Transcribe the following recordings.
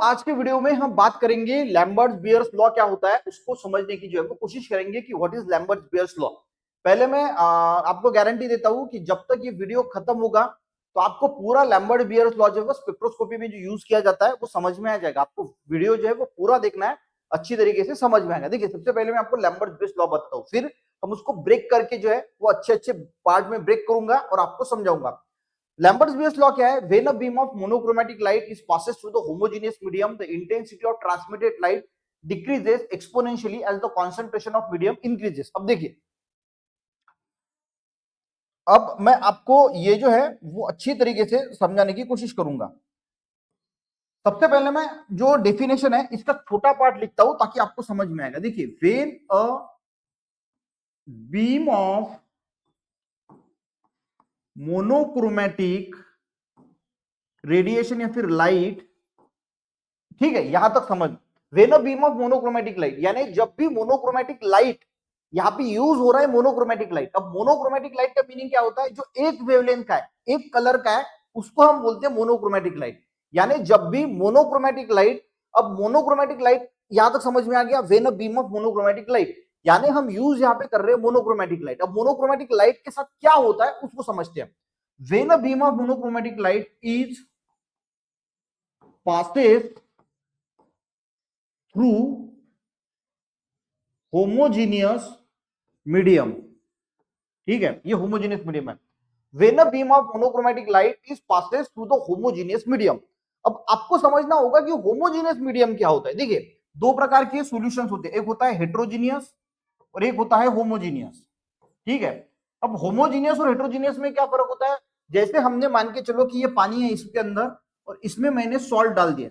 आज के वीडियो में हम बात करेंगे लैम्बर्ट्स बियर्स लॉ क्या होता है, उसको समझने की जो है वो कोशिश करेंगे कि what is Lambert's bears law. पहले मैं आपको गारंटी देता हूं कि जब तक ये वीडियो खत्म होगा तो आपको पूरा लैम्बर्ट बियर्स लॉ जो है स्पेक्ट्रोस्कोपी में जो यूज किया जाता है वो समझ में आ जाएगा। आपको वीडियो जो है वो पूरा देखना है, अच्छी तरीके से समझ में आएगा। देखिए, सबसे पहले मैं आपको लैम्बर्ट्स बियर्स लॉ बताता हूँ, फिर हम उसको ब्रेक करके जो है वो अच्छे अच्छे पार्ट में ब्रेक करूंगा और आपको समझाऊंगा। Lambert's Beers law क्या है? When a beam of monochromatic light is passes through the homogeneous medium, the intensity of transmitted light decreases exponentially as the concentration of medium increases. अब देखिए, अब मैं आपको ये जो है वो अच्छी तरीके से समझाने की कोशिश करूंगा। सबसे पहले मैं जो डेफिनेशन है इसका छोटा पार्ट लिखता हूं ताकि आपको समझ में आएगा। देखिए, when a beam of monochromatic radiation या फिर लाइट, ठीक है, यहां तक समझ। When a beam of monochromatic light, यानी जब भी मोनोक्रोमैटिक लाइट यहां पे यूज हो रहा है मोनोक्रोमैटिक लाइट। अब मोनोक्रोमैटिक लाइट का मीनिंग क्या होता है? जो एक वेवलेंथ का है, एक कलर का है, उसको हम बोलते हैं मोनोक्रोमैटिक लाइट। यानी जब भी मोनोक्रोमैटिक लाइट, अब मोनोक्रोमैटिक लाइट यहां तक समझ में आ गया। When a beam of monochromatic light यानी हम यूज यहां पे कर रहे हैं मोनोक्रोमैटिक लाइट। अब मोनोक्रोमैटिक लाइट के साथ क्या होता है उसको समझते हैं। When a beam of monochromatic light is passes through homogeneous medium, ठीक है, ये होमोजीनियस मीडियम है। When a beam of monochromatic light is passes through the homogeneous medium. अब आपको समझना होगा कि होमोजीनियस मीडियम क्या होता है। देखिए, दो प्रकार के सॉल्यूशंस होते हैं, एक होता है हेट्रोजीनियस और एक होता है होमोजीनियस, ठीक है। अब होमोजीनियस और हेट्रोजीनियस में क्या फर्क होता है? जैसे हमने मान के चलो कि ये पानी है इसके अंदर और इसमें मैंने सॉल्ट डाल दिया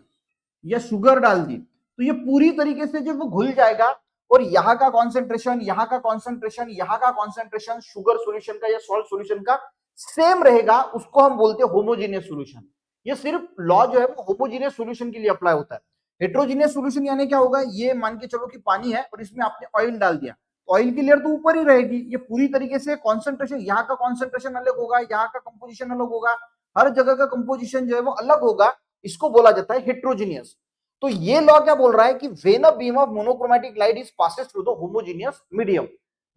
या शुगर डाल दी, तो ये पूरी तरीके से जो वो घुल जाएगा और यहाँ का कॉन्सेंट्रेशन, यहाँ का कॉन्सेंट्रेशन, यहाँ का कॉन्सेंट्रेशन शुगर सॉल्यूशन का या सॉल्ट सॉल्यूशन का सेम रहेगा। उसको हम बोलते हैं होमोजीनियस सॉल्यूशन। ये सिर्फ लॉ जो है वो होमोजीनियस सॉल्यूशन के लिए अप्लाई होता है। हेट्रोजीनियस सॉल्यूशन यानी क्या होगा? ये मान के चलो कि पानी है और इसमें आपने ऑयल डाल दिया, ऑयल की लेयर तो ऊपर ही रहेगी, ये पूरी तरीके से कॉन्सेंट्रेशन, यहाँ का कॉन्सेंट्रेशन अलग होगा, यहाँ का कंपोजिशन अलग होगा, हर जगह का कंपोजिशन जो है वो अलग होगा। इसको बोला जाता है हेट्रोजीनियस। तो ये लॉ क्या बोल रहा है कि when a beam of monochromatic light is passes through the homogeneous medium,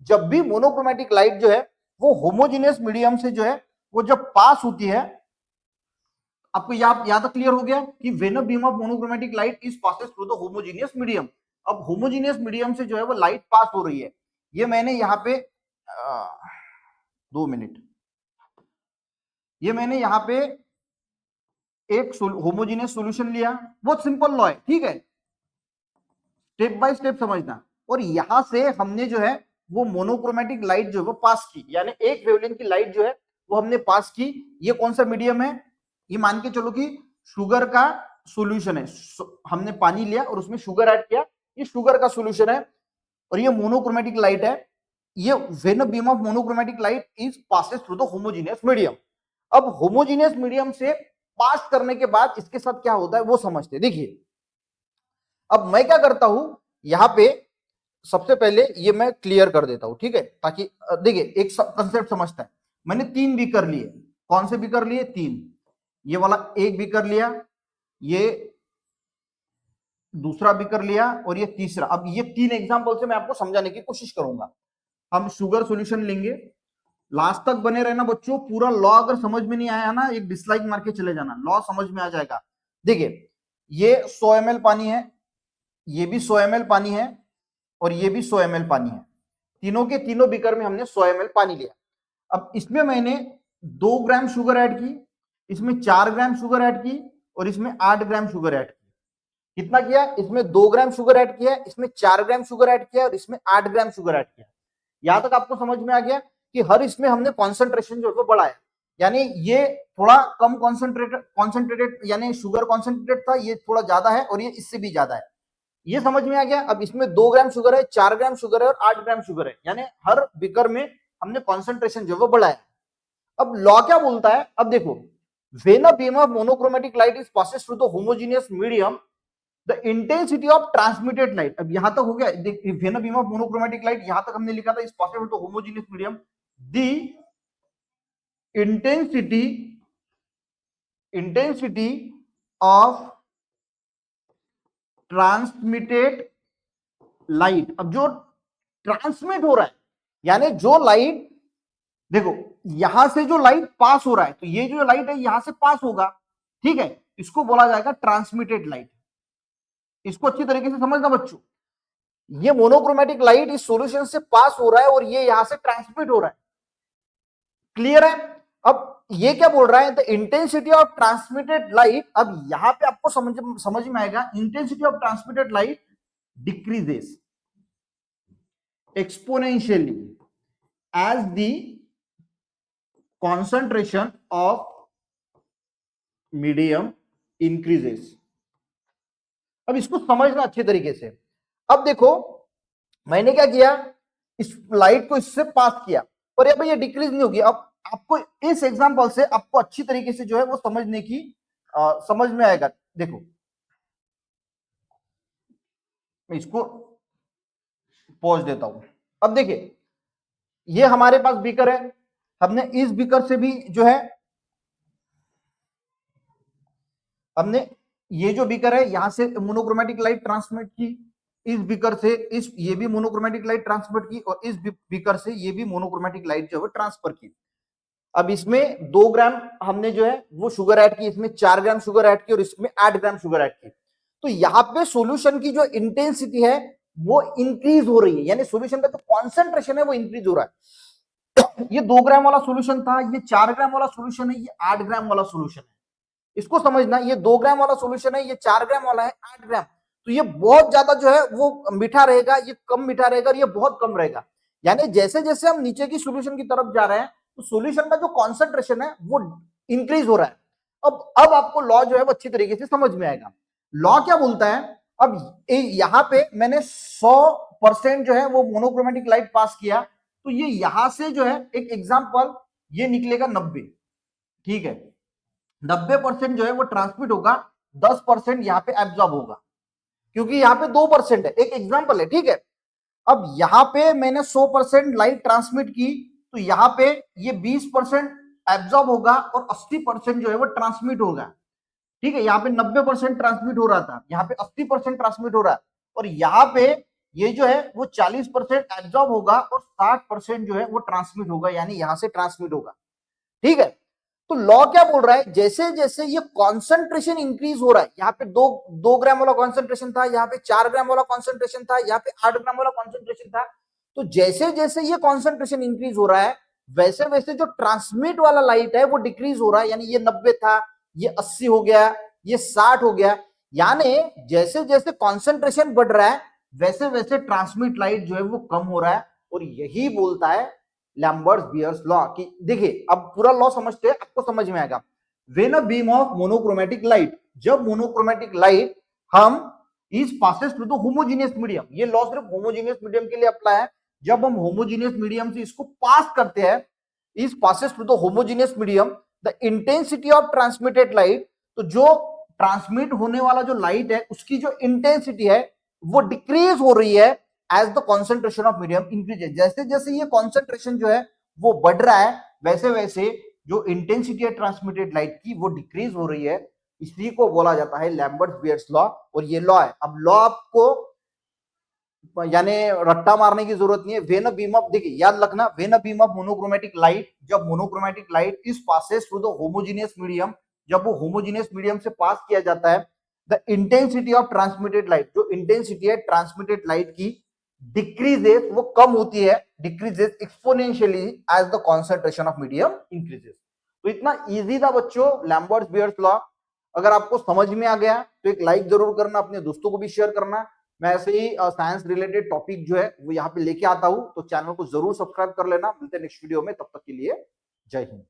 जब भी मोनोक्रोमैटिक लाइट जो है वो होमोजीनियस मीडियम से जो है वो जब पास होती है, आपको यहां तक क्लियर हो गया कि when a beam of monochromatic light is passes through the homogeneous medium. अब होमोजीनियस मीडियम से जो है वो लाइट पास हो रही है। ये मैंने यहां पे 2 मिनट, ये मैंने यहां पे एक होमोजीनियस सॉल्यूशन लिया, बहुत सिंपल लॉ है, ठीक है, स्टेप बाय स्टेप समझना। और यहां से हमने जो है वो मोनोक्रोमैटिक लाइट जो है वो पास की, यानी एक वेवलेंथ की लाइट जो है वो हमने पास की। ये कौन सा मीडियम है? ये मान के चलो कि शुगर का सॉल्यूशन है। हमने पानी लिया और उसमें शुगर ऐड किया, ये शुगर का सॉल्यूशन है और ये मोनोक्रोमैटिक लाइट है। ये when a beam of monochromatic light is passes through the homogeneous medium. अब होमोजीनियस मीडियम से पास करने के बाद इसके साथ क्या होता है वो समझते हैं। देखिए, अब मैं क्या करता हूं, यहां पे सबसे पहले ये मैं क्लियर कर देता हूं, ठीक है, ताकि देखिए एक कंसेप्ट समझता है। मैंने 3 बीकर लिए, कौन से बीकर लिए? 3। ये वाला एक बीकर लिया, ये दूसरा बीकर लिया और ये तीसरा। अब ये 3 एग्जांपल से मैं आपको समझाने की कोशिश करूंगा। हम शुगर सॉल्यूशन लेंगे, लास्ट तक बने रहना बच्चों। पूरा लॉ अगर समझ में नहीं आया ना, एक डिसलाइक मार के चले जाना, लॉ समझ में आ जाएगा। देखिए, ये 100 ml पानी है, ये भी 100 ml पानी है और ये भी 100 ml पानी है। तीनों के तीनों बीकर में हमने 100 ml पानी लिया। अब इसमें मैंने 2 ग्राम शुगर ऐड की, इसमें 4 ग्राम शुगर ऐड की और इसमें 8 ग्राम शुगर ऐड की। कितना किया? इसमें 2 ग्राम शुगर ऐड किया, इसमें 4 ग्राम शुगर ऐड किया और इसमें 8 ग्राम शुगर ऐड किया। यहां तक आपको समझ में आ गया कि हर इसमें हमने कॉन्सेंट्रेशन जो है बढ़ाया। यानी ये थोड़ा कम कॉन्सेंट्रेटेड यानी शुगर कॉन्सेंट्रेटेड था, ये थोड़ा ज्यादा है और ये इससे भी ज्यादा है। ये समझ में आ गया। अब इसमें 2 ग्राम शुगर है, 4 ग्राम शुगर है और 8 ग्राम शुगर है, यानी हर बीकर में हमने कॉन्सेंट्रेशन जो है बढ़ाया। अब लॉ क्या बोलता है? अब देखो, when a beam of monochromatic light is passes through the homogeneous medium, the intensity of transmitted light, अब यहां तक हो गया। When a beam of monochromatic light यहां तक हमने लिखा था is passes through the homogeneous medium, the intensity of transmitted light. अब जो ट्रांसमिट हो रहा है यानी जो लाइट, देखो यहां से जो लाइट पास हो रहा है, तो ये जो लाइट है यहां से पास होगा, ठीक है, इसको बोला जाएगा ट्रांसमिटेड लाइट। इसको अच्छी तरीके से समझना बच्चों, ये मोनोक्रोमेटिक लाइट इस सॉल्यूशन से पास हो रहा है और ये यहां से ट्रांसमिट हो रहा है। क्लियर है? अब ये क्या बोल रहा है, the intensity of transmitted light, अब यहां पे आपको समझ में आएगा, intensity of transmitted light decreases exponentially as the concentration of medium increases। अब इसको समझना अच्छे तरीके से। अब देखो मैंने क्या किया, इस लाइट को इससे पास किया और ये भाई ये डिक्रीज नहीं होगी। अब आपको इस एग्जांपल से आपको अच्छी तरीके से जो है वो समझने की समझ में आएगा। देखो मैं इसको पॉज देता हूं। अब देखिए ये हमारे पास बीकर है, हमने इस बीकर से भी जो है, हमने ये जो बीकर है यहां से मोनोक्रोमेटिक लाइट ट्रांसमिट की, इस बीकर से इस ये भी मोनोक्रोमेटिक लाइट ट्रांसमिट की और इस बीकर से ये भी मोनोक्रोमेटिक लाइट जो है ट्रांसफर की। अब इसमें 2 ग्राम हमने जो है वो शुगर ऐड की, इसमें 4 ग्राम शुगर ऐड की और इसमें 8 ग्राम शुगर ऐड की। तो यहाँ पे सॉल्यूशन की जो इंटेंसिटी है वो इंक्रीज हो रही है, यानी सॉल्यूशन का जो कॉन्सेंट्रेशन है वो इंक्रीज हो रहा है। ये 2 ग्राम वाला सॉल्यूशन था, ये 4 ग्राम वाला सॉल्यूशन है, ये 8 ग्राम वाला सॉल्यूशन है। इसको समझना, ये 2 ग्राम वाला सॉल्यूशन है, ये 4 ग्राम वाला है 8 ग्राम। तो ये बहुत ज्यादा जो है वो मीठा रहेगा, ये कम मीठा रहेगा और ये बहुत कम रहेगा। यानी जैसे जैसे हम नीचे की सॉल्यूशन की तरफ जा रहे हैं तो सॉल्यूशन का जो कॉन्सेंट्रेशन है वो इंक्रीज हो रहा है। अब आपको लॉ जो है वो अच्छी तरीके से समझ में आएगा। लॉ क्या बोलता है, अब यहां पे मैंने 100% जो है वो मोनोक्रोमेटिक लाइट पास किया, तो ये यहां से जो है एक एग्जांपल ये निकलेगा 90, ठीक है, 90% जो है वो ट्रांसमिट होगा, 10% यहां पे एब्जॉर्ब होगा, क्योंकि यहां पे 2% है, एक एग्जांपल है, ठीक है। अब यहां पे मैंने 100% लाइट ट्रांसमिट की, तो यहां पे ये 20% एब्जॉर्ब होगा और 80% जो है वो ट्रांसमिट होगा, ठीक है। यहाँ पे 90% ट्रांसमिट हो रहा था, यहाँ पे 80% ट्रांसमिट हो रहा है, और यहाँ पे ये जो है वो 40% एब्जॉर्ब होगा और 60% जो है वो ट्रांसमिट होगा, यानी यहां से ट्रांसमिट होगा, ठीक है। तो लॉ क्या बोल रहा है, जैसे जैसे ये कॉन्सेंट्रेशन इंक्रीज हो रहा है, यहाँ पे 2 ग्राम वाला कॉन्सेंट्रेशन था, यहाँ पे 4 ग्राम वाला कॉन्सेंट्रेशन था, यहाँ पे 8 ग्राम वाला कॉन्सेंट्रेशन था, तो जैसे जैसे ये कॉन्सेंट्रेशन इंक्रीज हो रहा है वैसे वैसे जो ट्रांसमिट वाला लाइट है वो डिक्रीज हो रहा है, यानी ये 90 था, ये 80 हो गया, ये 60 हो गया। यानी जैसे जैसे कॉन्सेंट्रेशन बढ़ रहा है वैसे वैसे ट्रांसमिट लाइट जो है वो कम हो रहा है, और यही बोलता है लैम्बर्ट्स-बियर्स लॉ की। देखिए अब पूरा लॉ समझते हैं, आपको समझ में आएगा। When a beam of monochromatic light, जब मोनोक्रोमेटिक लाइट हम is passes through the homogeneous medium, ये लॉ सिर्फ होमोजेनियस मीडियम के लिए अप्लाई है। जब हम होमोजेनियस मीडियम से इसको पास करते हैं, is passes through the homogeneous medium, the intensity of transmitted light, तो जो ट्रांसमिट होने वाला जो लाइट है उसकी जो इंटेंसिटी है वो डिक्रीज हो रही है as the concentration of medium increases. जैसे जैसे ये कॉन्सेंट्रेशन जो है वो बढ़ रहा है वैसे वैसे जो इंटेंसिटी है ट्रांसमिटेड लाइट की वो डिक्रीज हो रही है, इसी को बोला जाता है लैम्बर्ट्स-बियर्स लॉ। और ये लॉ है, अब लॉ आपको यानी रट्टा मारने की जरूरत नहीं है। व्हेन अ बीम ऑफ, देखिए याद रखना, when a beam of monochromatic light, जब monochromatic light is passes through the homogeneous medium, जब वो होमोजेनियस मीडियम से पास किया जाता है, the intensity of transmitted light, जो इंटेंसिटी है ट्रांसमिटेड लाइट की डिक्रीजेस, वो कम होती है, decreases exponentially as the concentration of medium increases. तो इतना इजी था बच्चों लैम्बर्ट्स-बियर्स लॉ। अगर आपको समझ में आ गया तो एक लाइक जरूर करना, अपने दोस्तों को भी शेयर करना। मैं ऐसे ही साइंस रिलेटेड टॉपिक जो है वो यहाँ पे लेके आता हूँ, तो चैनल को जरूर सब्सक्राइब कर लेना। मिलते हैं नेक्स्ट वीडियो में, तब तक के लिए जय हिंद।